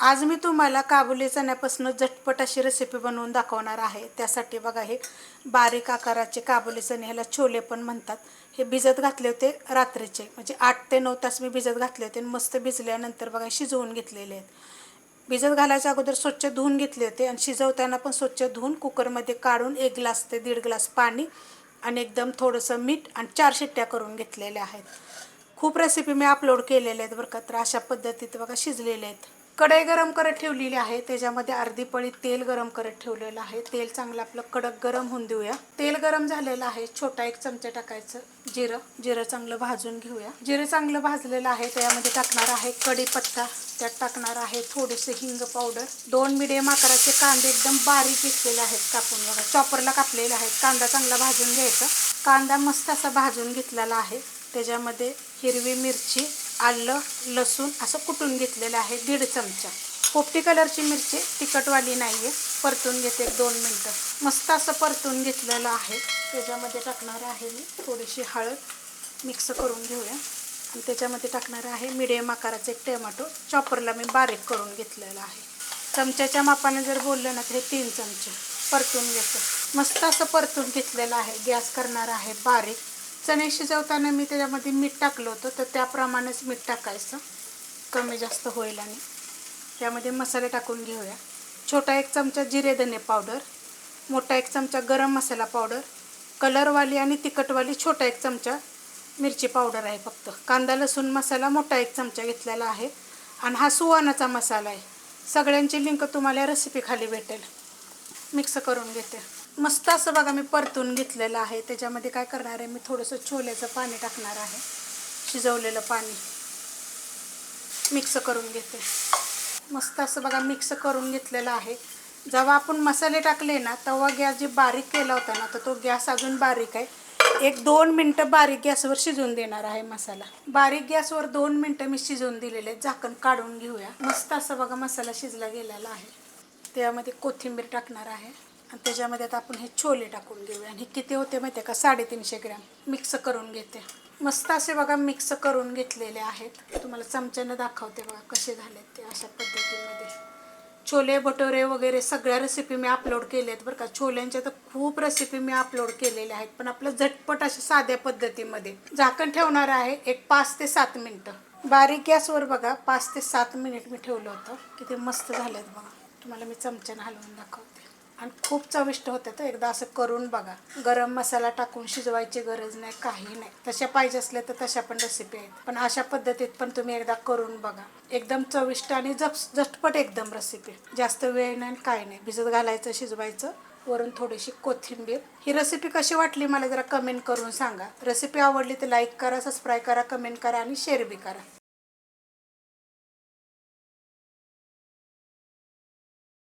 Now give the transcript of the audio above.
आज मी तुम्हाला काबुली चण्यापासून झटपट अशी रेसिपी बनवून दाखवणार आहे। त्यासाठी बघा हे बारीक आकाराचे काबुली चणे, ह्याला छोले पण म्हणतात। हे भिजत घातले होते रात्रीचे, म्हणजे 8 ते 9 तास मी भिजत घातले होते। मस्त भिजल्यानंतर बघा शिजवून घेतलेले आहेत। भिजत घालायच्या अगोदर स्वच्छ धुवून घेतले होते आणि शिजवताना पण स्वच्छ धुवून कुकरमध्ये काढून 1 ग्लास ते 1.5 ग्लास पाणी आणि एकदम थोडंसं मीठ आणि 4 शिट्ट्या करून घेतलेल्या आहेत। खूप रेसिपी मी अपलोड केलेल्या आहेत बरं का। तर अशा पद्धतीत बघा शिजलेले आहेत। कढई गरम करत ठेवलेली आहे, त्याच्यामध्ये अर्धी पळी तेल गरम करत ठेवलेलं आहे। तेल चांगलं आपलं कडक गरम होऊन देऊया। तेल गरम झालेलं आहे, छोटा 1 चमचा टाकायचं जिरं चांगलं भाजून घेऊया। जिरं चांगलं भाजलेलं आहे, त्यामध्ये टाकणार आहे कढीपत्ता, त्यात टाकणार आहे थोडेसे हिंग पावडर, 2 मीडियम आकाराचे कांदे एकदम बारीक घेतलेले आहेत कापून, बघा चॉपरला कापलेले आहेत। कांदा चांगला भाजून घ्यायचा। कांदा मस्त असा भाजून घेतलेला आहे। त्याच्यामध्ये हिरवी मिरची, आलं, लसूण असं कुटून घेतलेलं आहे 1.5 चमचा। पोपटी कलरची मिरची, तिखटवाली नाही आहे। परतून घेते 2 मिनटं। मस्त असं परतून घेतलेलं आहे। त्याच्यामध्ये टाकणार आहे मी थोडीशी हळद, मिक्स करून घेऊया। आणि त्याच्यामध्ये टाकणार आहे मीडियम आकाराचे 1 टोमॅटो, चॉपरला मी बारीक करून घेतलेलं आहे। चमच्याच्या मापाने जर बोललं ना तर हे 3 चमचे परतून घेते। मस्त असं परतून घेतलेलं आहे। गॅस करणार आहे बारीक। चणे शिजवताना मी त्याच्यामध्ये मीठ टाकलं होतं, तर त्याप्रमाणेच मीठ टाकायचं, कमी जास्त होईल। आणि त्यामध्ये मसाले टाकून घेऊया। छोटा 1 चमचा जिरे धने पावडर, मोठा 1 चमचा गरम मसाला पावडर, कलरवाली आणि तिखटवाली छोटा 1 चमचा मिरची पावडर आहे फक्त। कांदा लसूण मसाला मोठा 1 चमचा घेतलेला आहे। आणि हा सुवानाचा मसाला आहे। सगळ्यांची लिंक तुम्हाला रेसिपी खाली भेटेल। मिक्स करून घेते। मस्त असं बघा मी परतून घेतलेलं आहे। त्याच्यामध्ये काय करणार आहे, मी थोडंसं छोल्याचं पाणी टाकणार आहे, शिजवलेलं पाणी मिक्स करून घेते। मस्त असं बघा मिक्स करून घेतलेलं आहे। जेव्हा आपण मसाले टाकले ना, तेव्हा गॅस जे बारीक केला होता ना, तर तो गॅस अजून बारीक आहे। 1-2 मिनटं बारीक गॅसवर शिजवून देणार आहे मसाला। बारीक गॅसवर 2 मिनटं मी शिजवून दिलेले, झाकण काढून घेऊया। मस्त असं बघा मसाला शिजला गेलेला आहे। त्यामध्ये कोथिंबीर टाकणार आहे आणि त्याच्यामध्ये आता आपण हे छोले टाकून घेऊया। आणि हे किती होते माहिती आहे का, 350 ग्रॅम। मिक्स करून घेते। मस्त असे बघा मिक्स करून घेतलेले आहेत। तुम्हाला चमच्यानं दाखवते बघा कसे झालेत ते। अशा पद्धतीमध्ये छोले भटुरे वगैरे सगळ्या रेसिपी मी अपलोड केल्या आहेत बरं का। छोल्यांच्या तर खूप रेसिपी मी अपलोड केलेल्या आहेत, पण आपलं झटपट अशा साध्या पद्धतीमध्ये। झाकण ठेवणार आहे एक 5 ते 7 मिनटं बारीक गॅसवर बघा। 5 ते 7 मिनिट मी ठेवलं होतं। किती मस्त झालेत बघा। तुम्हाला मी चमच्यानं हलवून दाखवते। आणि खूप चविष्ट होतं, तर एकदा असं करून बघा। गरम मसाला टाकून शिजवायची गरज नाही, काही नाही। तशा पाहिजे असल्या तर तशा पण रेसिपी आहेत, पण अशा पद्धतीत पण तुम्ही एकदा करून बघा। एकदम चविष्ट आणि झटपट एकदम रेसिपी। जास्त वेळ नाही, काय नाही। भिजत घालायचं, शिजवायचं, वरून थोडीशी कोथिंबीर। ही रेसिपी कशी वाटली मला जरा कमेंट करून सांगा। रेसिपी आवडली तर लाईक करा, सबस्क्राईब करा, कमेंट करा आणि शेअर बी करा।